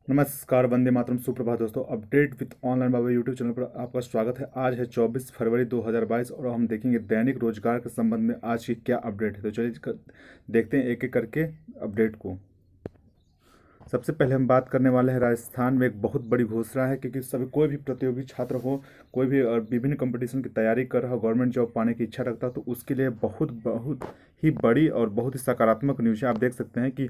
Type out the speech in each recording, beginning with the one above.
नमस्कार, वंदे मातरम, सुप्रभात दोस्तों। Update with online Baba YouTube channel पर आपका स्वागत है। आज है 24 फरवरी 2022 और हम देखेंगे दैनिक रोजगार के संबंध में आज की क्या अपडेट है। तो चलिए देखते हैं एक एक करके अपडेट को। सबसे पहले हम बात करने वाले हैं राजस्थान में एक बहुत बड़ी घोषणा है, क्योंकि सभी कोई भी प्रतियोगी छात्र हो, कोई भी विभिन्न कंपटीशन की तैयारी कर रहा हो, गवर्नमेंट जॉब पाने की इच्छा रखता हो, तो उसके लिए बहुत बहुत ही बड़ी और बहुत ही सकारात्मक न्यूज़ है। आप देख सकते हैं कि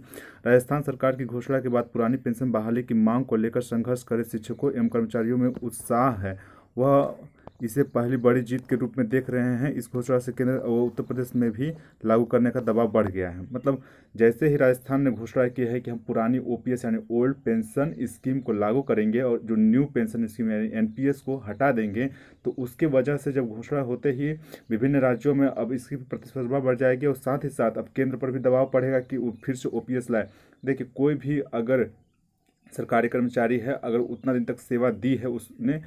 राजस्थान सरकार की घोषणा के बाद पुरानी पेंशन बहाली की मांग को लेकर संघर्ष करे शिक्षकों एवं कर्मचारियों में उत्साह है। वह इसे पहली बड़ी जीत के रूप में देख रहे हैं। इस घोषणा से केंद्र व उत्तर प्रदेश में भी लागू करने का दबाव बढ़ गया है। मतलब जैसे ही राजस्थान ने घोषणा की है कि हम पुरानी ओपीएस यानी ओल्ड पेंशन स्कीम को लागू करेंगे और जो न्यू पेंशन स्कीम यानी एनपीएस को हटा देंगे, तो उसके वजह से जब घोषणा होते ही विभिन्न राज्यों में अब इसकी प्रतिस्पर्धा बढ़ जाएगी और साथ ही साथ अब केंद्र पर भी दबाव पड़ेगा कि वो फिर से ओपीएस लाए। देखिए, कोई भी अगर सरकारी कर्मचारी है, अगर उतना दिन तक सेवा दी है उसने,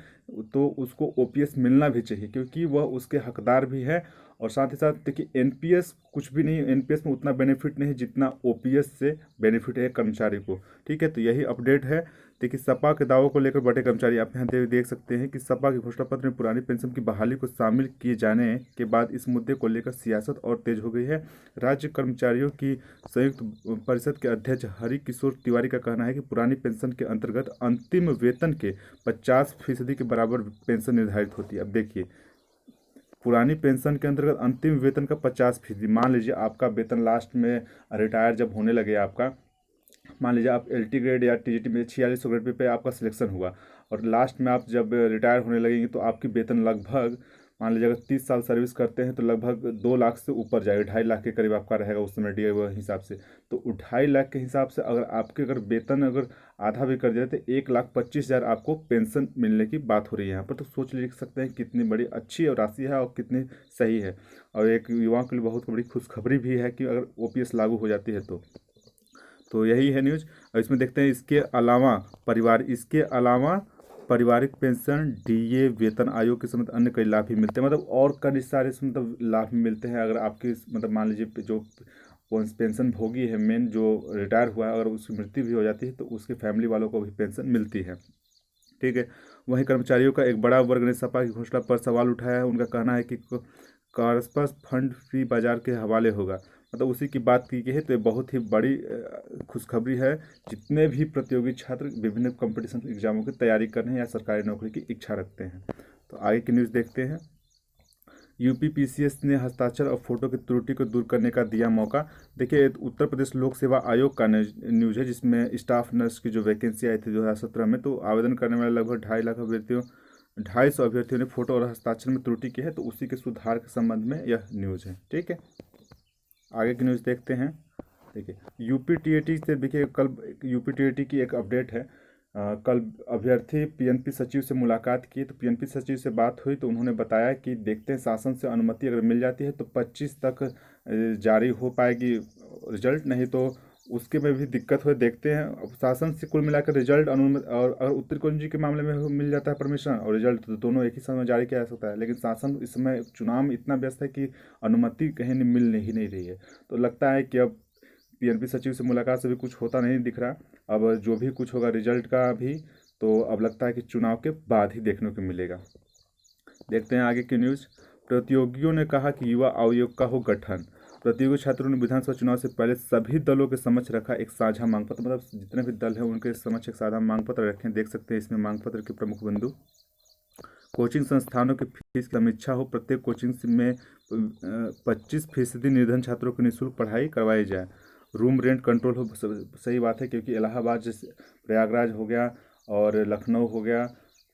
तो उसको ओपीएस मिलना भी चाहिए, क्योंकि वह उसके हकदार भी है। और साथ ही साथ देखिए, एनपीएस कुछ भी नहीं, एनपीएस में उतना बेनिफिट नहीं जितना ओपीएस से बेनिफिट है कर्मचारी को। ठीक है, तो यही अपडेट है। देखिए, सपा के दावों को लेकर बड़े कर्मचारी, आप यहाँ देख सकते हैं कि सपा के घोषणा पत्र में पुरानी पेंशन की बहाली को शामिल किए जाने के बाद इस मुद्दे को लेकर सियासत और तेज हो गई है। राज्य कर्मचारियों की संयुक्त परिषद के अध्यक्ष हरि किशोर तिवारी का कहना है कि पुरानी पेंशन के अंतर्गत अंतिम वेतन के 50% के बराबर पेंशन निर्धारित होती है। अब देखिए, पुरानी पेंशन के अंतर्गत अंतिम वेतन का 50%, मान लीजिए आपका वेतन लास्ट में रिटायर जब होने लगे आपका, मान लीजिए आप एलटी ग्रेड या टीजीटी में 4600 ग्रेड पे आपका सिलेक्शन हुआ और लास्ट में आप जब रिटायर होने लगेंगे तो आपकी वेतन लगभग, मान लीजिए अगर 30 साल सर्विस करते हैं तो लगभग 2 लाख से ऊपर जाएगा, 2.5 लाख के करीब आपका रहेगा उस समय डी हुए हिसाब से। तो 2.5 लाख के हिसाब से अगर आपके अगर वेतन अगर आधा भी कर दिया तो 1,25,000 आपको पेंशन मिलने की बात हो रही है यहाँ पर। तो सोच लिख सकते हैं कितनी बड़ी अच्छी और राशि है और कितनी सही है। और एक युवाओं के लिए बहुत बड़ी खुशखबरी भी है कि अगर ओपीएस लागू हो जाती है तो यही है न्यूज़। और इसमें देखते हैं इसके अलावा पारिवारिक पेंशन, डीए, वेतन आयोग के समेत अन्य कई लाभ भी मिलते हैं। मतलब और कई सारे मतलब लाभ मिलते हैं। अगर आपकी मतलब मान लीजिए जो पेंशन भोगी है, मेन जो रिटायर हुआ है, अगर उसकी मृत्यु भी हो जाती है तो उसके फैमिली वालों को भी पेंशन मिलती है। ठीक है। वहीं कर्मचारियों का एक बड़ा वर्ग ने सपा की घोषणा पर सवाल उठाया है। उनका कहना है कि कॉर्पस फंड फ्री बाजार के हवाले होगा। मतलब उसी की बात की गई है। तो ये बहुत ही बड़ी खुशखबरी है जितने भी प्रतियोगी छात्र विभिन्न कंपटीशन एग्जामों की तैयारी कर रहे हैं या सरकारी नौकरी की इच्छा रखते हैं। तो आगे की न्यूज़ देखते हैं। यूपीपीसीएस ने हस्ताक्षर और फोटो की त्रुटि को दूर करने का दिया मौका। देखिए, उत्तर प्रदेश लोक सेवा आयोग का न्यूज़ है, जिसमें स्टाफ नर्स की जो वैकेंसी आई थी 2017 में, तो आवेदन करने वाले लगभग 250 अभ्यर्थियों ने फोटो और हस्ताक्षर में त्रुटि की है। तो उसी के सुधार के संबंध में यह न्यूज़ है। ठीक है, आगे की न्यूज़ देखते हैं। देखिए, यूपी टीएटी से, देखिए कल यूपी टीएटी की एक अपडेट है। कल अभ्यर्थी पीएनपी सचिव से मुलाकात की, तो पीएनपी सचिव से बात हुई तो उन्होंने बताया कि देखते हैं, शासन से अनुमति अगर मिल जाती है तो 25 तक जारी हो पाएगी रिजल्ट, नहीं तो उसके में भी दिक्कत हो, देखते हैं। अब शासन से कुल मिलाकर रिजल्ट अनुमति, और अगर उत्तर कुंज जी के मामले में मिल जाता है परमिशन और रिजल्ट, तो दोनों एक ही समय में जारी किया जा सकता है। लेकिन शासन इस समय चुनाव में इतना व्यस्त है कि अनुमति कहीं मिल ही नहीं रही है। तो लगता है कि अब पीएनपी सचिव से मुलाकात से भी कुछ होता नहीं दिख रहा। अब जो भी कुछ होगा रिजल्ट का भी, तो अब लगता है कि चुनाव के बाद ही देखने को मिलेगा। देखते हैं आगे की न्यूज़। प्रतियोगियों ने कहा कि युवा आयोग का हो गठन। प्रतियोगी छात्रों ने विधानसभा चुनाव से पहले सभी दलों के समक्ष रखा एक साझा मांग पत्र। मतलब जितने भी दल हैं उनके समक्ष एक साझा मांग पत्र रखें। देख सकते हैं इसमें मांग पत्र के प्रमुख बिंदु। कोचिंग संस्थानों की फीस की समीक्षा हो। प्रत्येक कोचिंग में 25% निर्धन छात्रों को निःशुल्क पढ़ाई करवाई जाए। रूम रेंट कंट्रोल हो। सही बात है, क्योंकि इलाहाबाद जैसे, प्रयागराज हो गया और लखनऊ हो गया,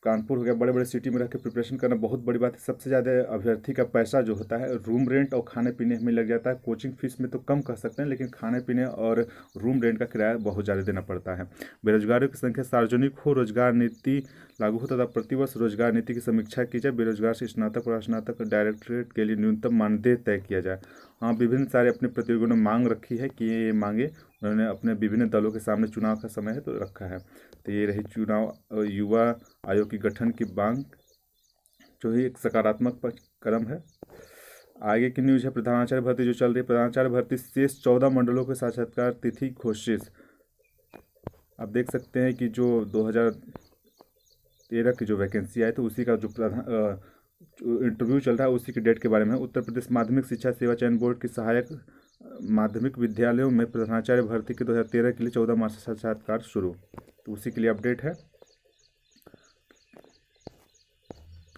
कानपुर हो गया, बड़े बड़े सिटी में रह के प्रिपरेशन करना बहुत बड़ी बात है। सबसे ज़्यादा अभ्यर्थी का पैसा जो होता है रूम रेंट और खाने पीने में लग जाता है। कोचिंग फीस में तो कम कह सकते हैं, लेकिन खाने पीने और रूम रेंट का किराया बहुत ज़्यादा देना पड़ता है। बेरोजगारों की संख्या सार्वजनिक हो। रोजगार नीति लागू हो तथा प्रतिवर्ष रोजगार नीति की समीक्षा की जाए। बेरोजगार से स्नातक और स्नातक डायरेक्टरेट के लिए न्यूनतम मानदेय तय किया जाए। हाँ, विभिन्न सारे अपने प्रतियोगियों ने मांग रखी है कि ये मांगे उन्होंने अपने विभिन्न दलों के सामने, चुनाव का समय है तो रखा है। तो ये रही चुनाव युवा आयोग की गठन की मांग, जो ही एक सकारात्मक कदम है। आगे की न्यूज़ है प्रधानाचार्य भर्ती जो चल रही है। प्रधानाचार्य भर्ती शेष 14 मंडलों के साक्षात्कार तिथि घोषित। आप देख सकते हैं कि जो 2013 की जो वैकेंसी आई तो उसी का जो इंटरव्यू चल रहा है उसी की डेट के बारे में है। उत्तर प्रदेश माध्यमिक शिक्षा सेवा चयन बोर्ड की सहायक माध्यमिक विद्यालयों में प्रधानाचार्य भर्ती के 2013 के लिए 14 मार्च से साक्षात्कार शुरू, तो उसी के लिए अपडेट है।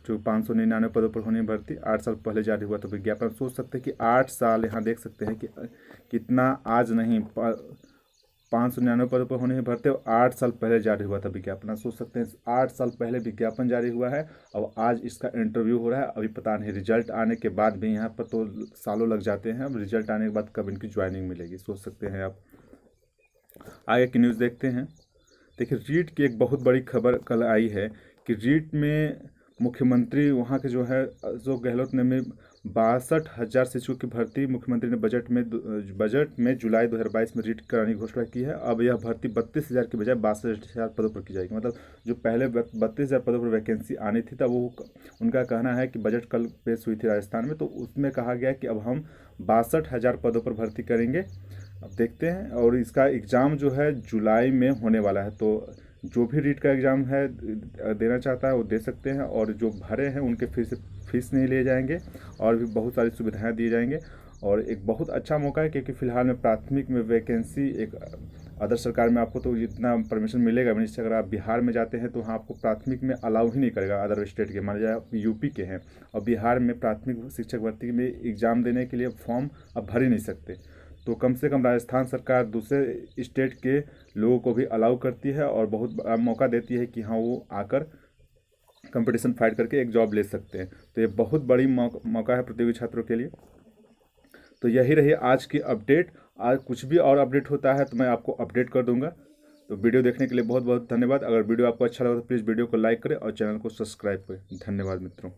जो 599 पदों पर होनी भर्ती 8 साल पहले जारी हुआ था विज्ञापन। सोच सकते हैं कि 8 साल, यहाँ देख सकते हैं कि कितना, आज नहीं 599 पदों पर होनी भर्ती और 8 साल पहले जारी हुआ था विज्ञापन। सोच सकते हैं 8 साल पहले विज्ञापन जारी हुआ है और आज इसका इंटरव्यू हो रहा है। अभी पता नहीं रिजल्ट आने के बाद भी, यहाँ पर तो सालों लग जाते हैं, अब रिजल्ट आने के बाद कब इनकी ज्वाइनिंग मिलेगी, सोच सकते हैं आप। आगे की न्यूज़ देखते हैं। देखिए, रीट की एक बहुत बड़ी खबर कल आई है कि रीट में मुख्यमंत्री वहाँ के जो है अशोक गहलोत ने में 62,000 शिक्षकों की भर्ती मुख्यमंत्री ने बजट में जुलाई 2022 में रीट कराने की घोषणा की है। अब यह भर्ती 32,000 की बजाय 62,000 पदों पर की जाएगी। मतलब जो पहले 32,000 पदों पर वैकेंसी आनी थी तब वो, उनका कहना है कि बजट कल पेश हुई थी राजस्थान में, तो उसमें कहा गया कि अब हम 62,000 पदों पर भर्ती करेंगे। अब देखते हैं, और इसका एग्ज़ाम जो है जुलाई में होने वाला है, तो जो भी रीट का एग्ज़ाम है देना चाहता है वो दे सकते हैं, और जो भरे हैं उनके फीस नहीं लिए जाएंगे और भी बहुत सारी सुविधाएं दी जाएंगे। और एक बहुत अच्छा मौका है क्योंकि फिलहाल में प्राथमिक में वैकेंसी, एक अदर सरकार में आपको तो इतना परमिशन मिलेगा नहीं। अगर आप बिहार में जाते हैं तो वहाँ आपको प्राथमिक में अलाउ ही नहीं करेगा अदर स्टेट के, मान लीजिए आप यूपी के हैं और बिहार में प्राथमिक शिक्षक भर्ती में एग्ज़ाम देने के लिए फॉर्म आप भर ही नहीं सकते। तो कम से कम राजस्थान सरकार दूसरे स्टेट के लोगों को भी अलाउ करती है और बहुत बड़ा मौका देती है कि हाँ वो आकर कंपटीशन फाइट करके एक जॉब ले सकते हैं। तो ये बहुत बड़ी मौका है प्रतियोगी छात्रों के लिए। तो यही रही आज की अपडेट। आज कुछ भी और अपडेट होता है तो मैं आपको अपडेट कर दूंगा। तो वीडियो देखने के लिए बहुत बहुत धन्यवाद। अगर वीडियो आपको अच्छा लगा तो प्लीज़ वीडियो को लाइक करें और चैनल को सब्सक्राइब करें। धन्यवाद मित्रों।